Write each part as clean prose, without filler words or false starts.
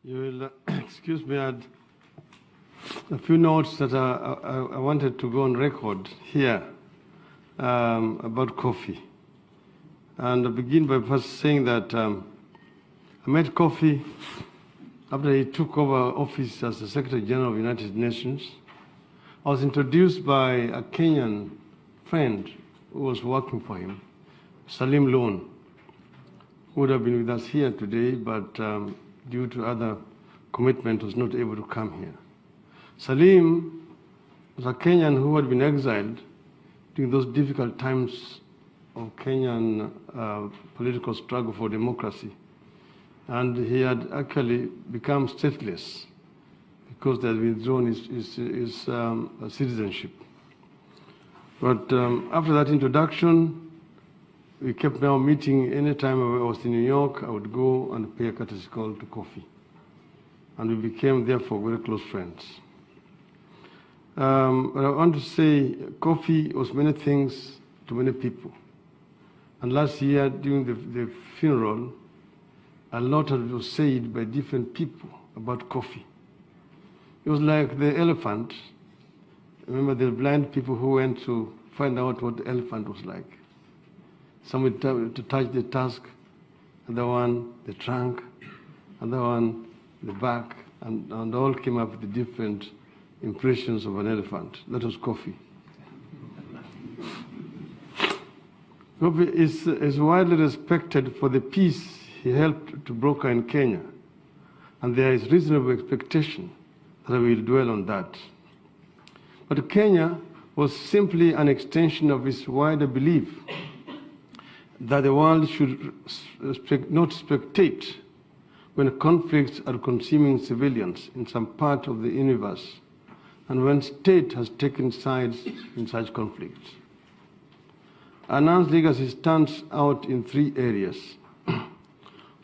You will excuse me, I had a few notes that I wanted to go on record here about Kofi. And I begin by first saying that I met Kofi after he took over office as the Secretary General of the United Nations. I was introduced by a Kenyan friend who was working for him, Salim Loan, who would have been with us here today, but due to other commitment was not able to come here. Salim was a Kenyan who had been exiled during those difficult times of Kenyan political struggle for democracy. And he had actually become stateless because they had withdrawn his citizenship. But after that introduction, we kept now meeting. Anytime I was in New York, I would go and pay a courtesy call to Kofi. And we became, therefore, very close friends. But I want to say Kofi was many things to many people. And last year, during the funeral, a lot was said by different people about Kofi. It was like the elephant. Remember the blind people who went to find out what the elephant was like. Somebody to touch the tusk, another one the trunk, another one the back, and all came up with the different impressions of an elephant. That was Kofi. Kofi is widely respected for the peace he helped to broker in Kenya, and there is reasonable expectation that I will dwell on that. But Kenya was simply an extension of his wider belief that the world should not spectate when conflicts are consuming civilians in some part of the universe and when state has taken sides in such conflicts. Anand's legacy stands out in three areas.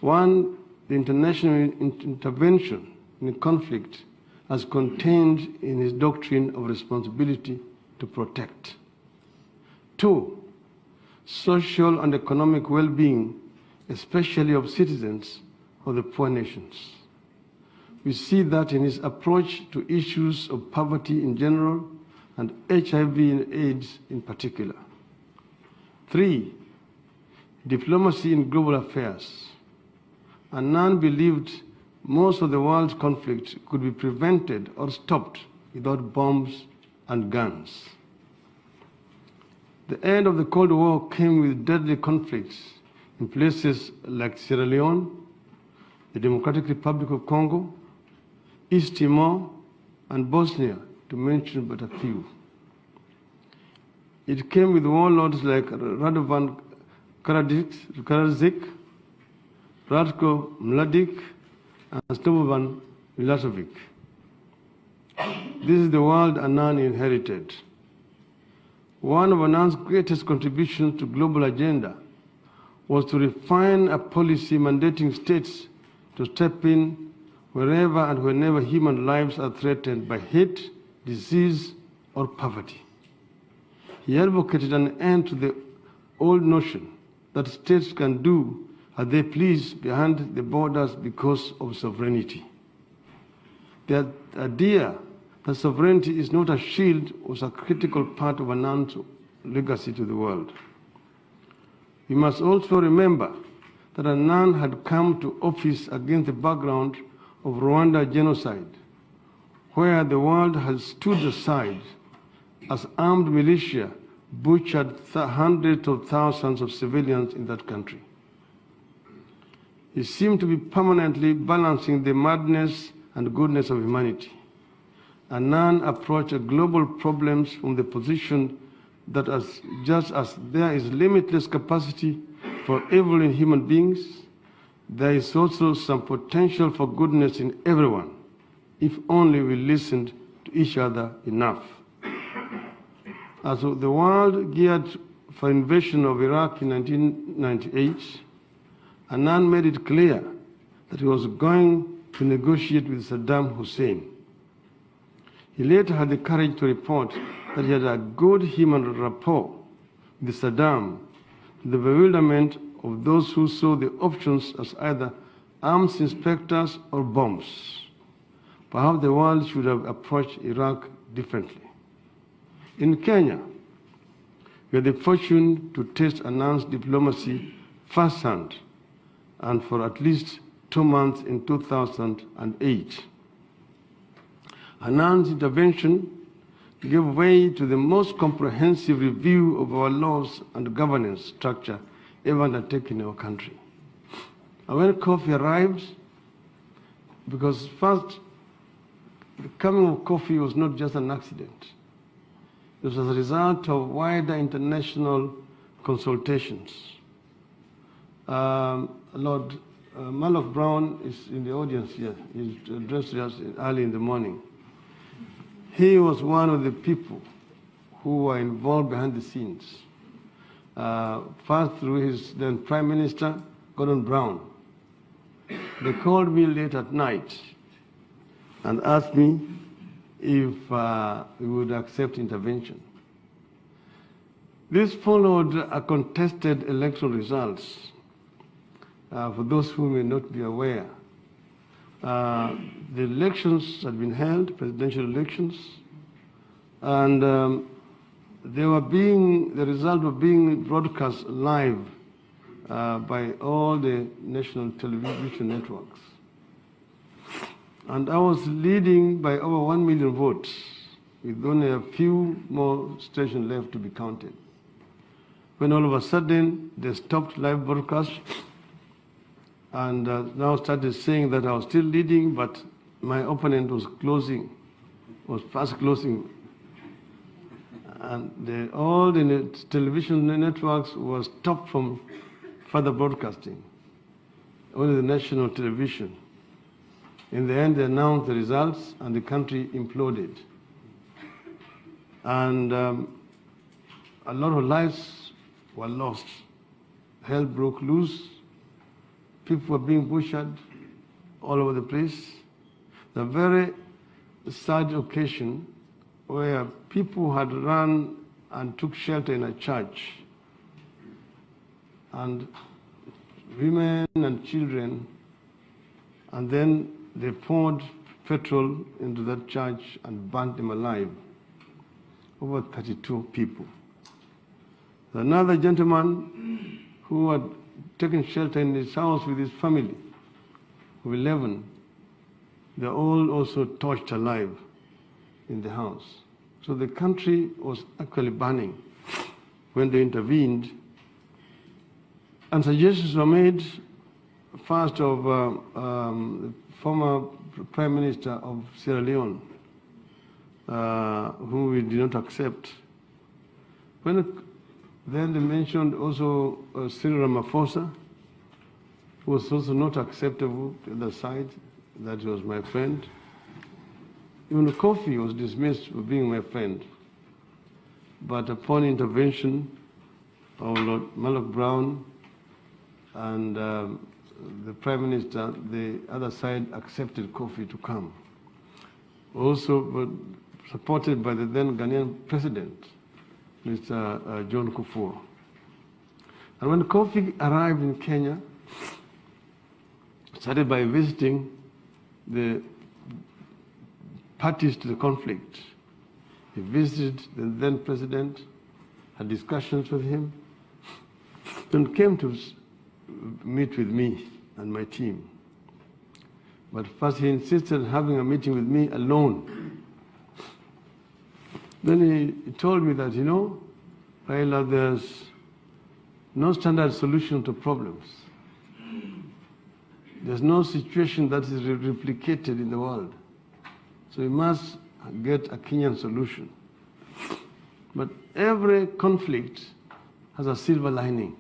One, the international intervention in a conflict as contained in his doctrine of responsibility to protect. Two, social and economic well-being, especially of citizens of the poor nations. We see that in his approach to issues of poverty in general and HIV and AIDS in particular. Three, diplomacy in global affairs. Anand believed most of the world's conflicts could be prevented or stopped without bombs and guns. The end of the Cold War came with deadly conflicts in places like Sierra Leone, the Democratic Republic of Congo, East Timor, and Bosnia, to mention but a few. It came with warlords like Radovan Karadzic, Ratko Mladic, and Slobodan Milosevic. This is the world Anand inherited. One of Anand's greatest contributions to global agenda was to refine a policy mandating states to step in wherever and whenever human lives are threatened by hate, disease, or poverty. He advocated an end to the old notion that states can do as they please behind the borders because of sovereignty. The idea that sovereignty is not a shield was a critical part of Anand's legacy to the world. We must also remember that Anand had come to office against the background of Rwanda genocide, where the world has stood aside as armed militia butchered hundreds of thousands of civilians in that country. He seemed to be permanently balancing the madness and goodness of humanity. Anand approached global problems from the position that just as there is limitless capacity for evil in human beings, there is also some potential for goodness in everyone, if only we listened to each other enough. As the world geared for invasion of Iraq in 1998, Anand made it clear that he was going to negotiate with Saddam Hussein. He later had the courage to report that he had a good human rapport with Saddam, to the bewilderment of those who saw the options as either arms inspectors or bombs. Perhaps the world should have approached Iraq differently. In Kenya, we had the fortune to taste announced diplomacy firsthand and for at least 2 months in 2008. Announced intervention gave way to the most comprehensive review of our laws and governance structure ever undertaken in our country. And when coffee arrived, because first, the coming of coffee was not just an accident. It was as a result of wider international consultations. Lord Malloch Brown is in the audience here. He addressed us early in the morning. He was one of the people who were involved behind the scenes. First through his then Prime Minister, Gordon Brown. They called me late at night and asked me if we would accept intervention. This followed a contested electoral results. For those who may not be aware, the elections had been held, presidential elections, and the result were being broadcast live by all the national television networks. And I was leading by over 1 million votes, with only a few more stations left to be counted. When all of a sudden they stopped live broadcast and now started saying that I was still leading, but my opponent was fast closing. And all the television networks were stopped from further broadcasting, only the national television. In the end, they announced the results, and the country imploded. And a lot of lives were lost. Hell broke loose. People were being butchered all over the place. The very sad occasion where people had run and took shelter in a church, and women and children, and then they poured petrol into that church and burnt them alive. Over 32 people. Another gentleman who had taken shelter in his house with his family of 11, they're all also torched alive in the house. So the country was actually burning when they intervened. And suggestions were made, first of the former Prime Minister of Sierra Leone, whom we did not accept. Then they mentioned also Cyril Ramaphosa, who was also not acceptable to the other side, that he was my friend. Even Kofi was dismissed for being my friend. But upon intervention of Lord Malloch Brown and the Prime Minister, the other side accepted Kofi to come. Also supported by the then Ghanaian President, Mr. John Kufuor. And when Kofi arrived in Kenya, started by visiting the parties to the conflict. He visited the then president, had discussions with him, then came to meet with me and my team. But first he insisted on having a meeting with me alone. Then he told me that, you know, Raila, there's no standard solution to problems. There's no situation that is replicated in the world. So we must get a Kenyan solution. But every conflict has a silver lining.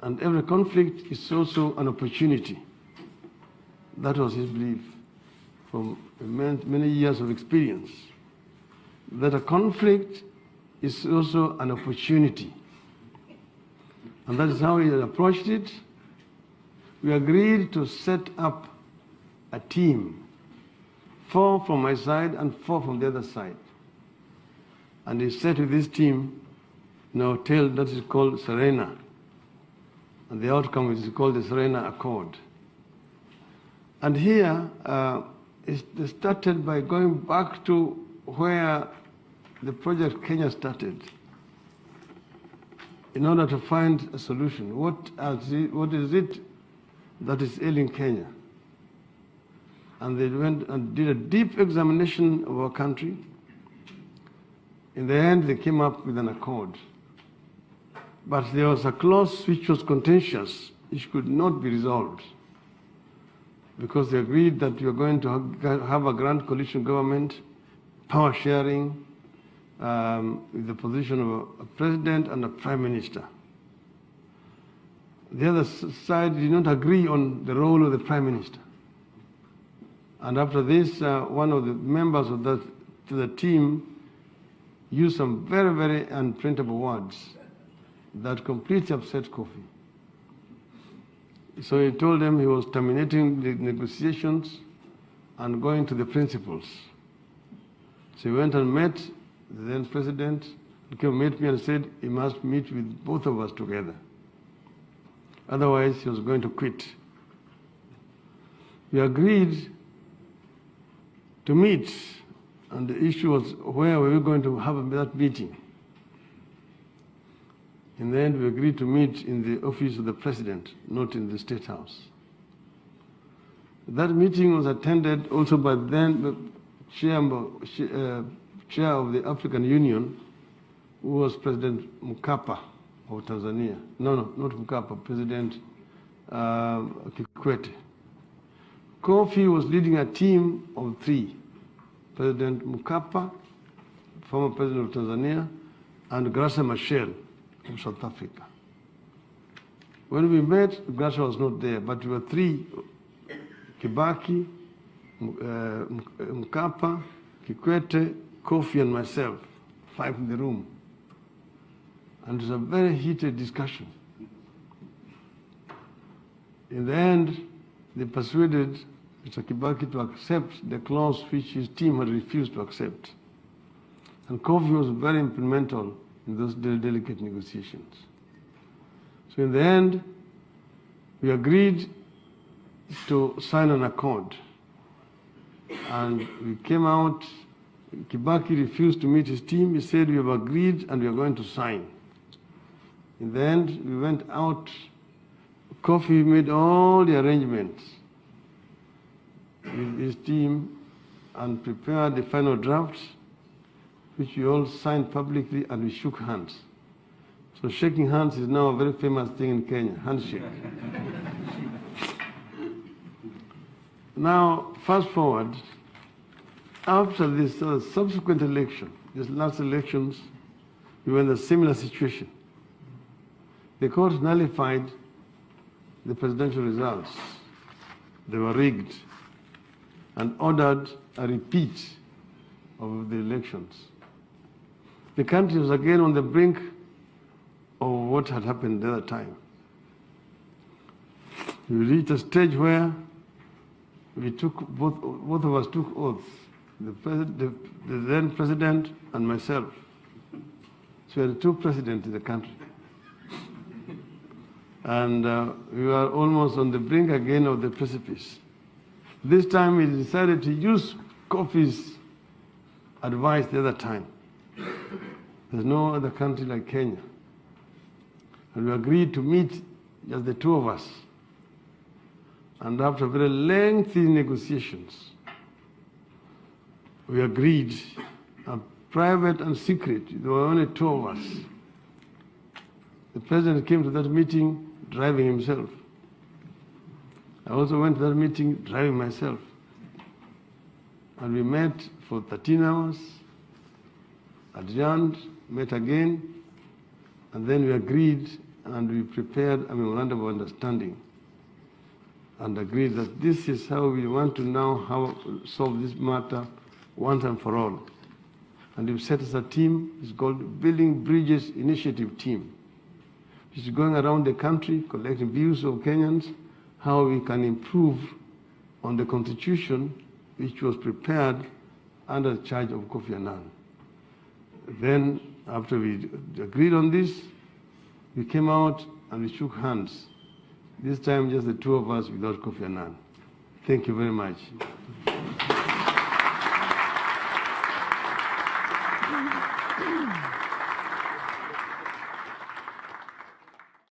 And every conflict is also an opportunity. That was his belief from many years of experience. That a conflict is also an opportunity. And that is how he approached it. We agreed to set up a team, 4 from my side and 4 from the other side. And he sat with this team in a hotel that is called Serena. And the outcome is called the Serena Accord. And here, it started by going back to where the project Kenya started in order to find a solution. What is it that is ailing Kenya? And they went and did a deep examination of our country. In the end, they came up with an accord. But there was a clause which was contentious, which could not be resolved, because they agreed that you are going to have a grand coalition government, power sharing, with the position of a president and a prime minister. The other side did not agree on the role of the prime minister. And after this, one of the members of the team used some very, very unprintable words that completely upset Kofi. So he told them he was terminating the negotiations and going to the principals. So he went and met the then president. He came meet me and said he must meet with both of us together. Otherwise, he was going to quit. We agreed to meet, and the issue was where we were going to have that meeting. In the end, we agreed to meet in the office of the president, not in the State House. That meeting was attended also by then the chair of the African Union, who was President Mkapa of Tanzania. No, not Mkapa, President Kikwete. Kofi was leading a team of three: President Mkapa, former president of Tanzania, and Graça Machel of South Africa. When we met, Graça was not there, but we were three: Kibaki, Mkapa, Kikwete, Kofi, and myself, five in the room. And it was a very heated discussion. In the end, they persuaded Mr. Kibaki to accept the clause which his team had refused to accept. And Kofi was very implemental in those delicate negotiations. So in the end, we agreed to sign an accord. And we came out. Kibaki refused to meet his team. He said, we have agreed and we are going to sign. In the end, we went out. Kofi made all the arrangements with his team and prepared the final draft, which we all signed publicly, and we shook hands. So shaking hands is now a very famous thing in Kenya, handshake. Now, fast forward, after this subsequent election, these last elections, we were in a similar situation. The court nullified the presidential results. They were rigged and ordered a repeat of the elections. The country was again on the brink of what had happened the other time. We reached a stage where we took, both of us took oaths, the then president and myself. So we had two presidents in the country. And we were almost on the brink again of the precipice. This time we decided to use Kofi's advice the other time. There's no other country like Kenya. And we agreed to meet just the two of us. And after very lengthy negotiations, we agreed, private and secret, there were only two of us. The president came to that meeting driving himself. I also went to that meeting driving myself. And we met for 13 hours, adjourned, met again, and then we agreed and we prepared a memorandum of understanding and agreed that this is how we want to now solve this matter once and for all. And we've set us a team, it's called Building Bridges Initiative Team, which is going around the country collecting views of Kenyans, how we can improve on the constitution which was prepared under the charge of Kofi Annan. Then, after we agreed on this, we came out and we shook hands This time, just the two of us without Kofi Annan. Thank you very much.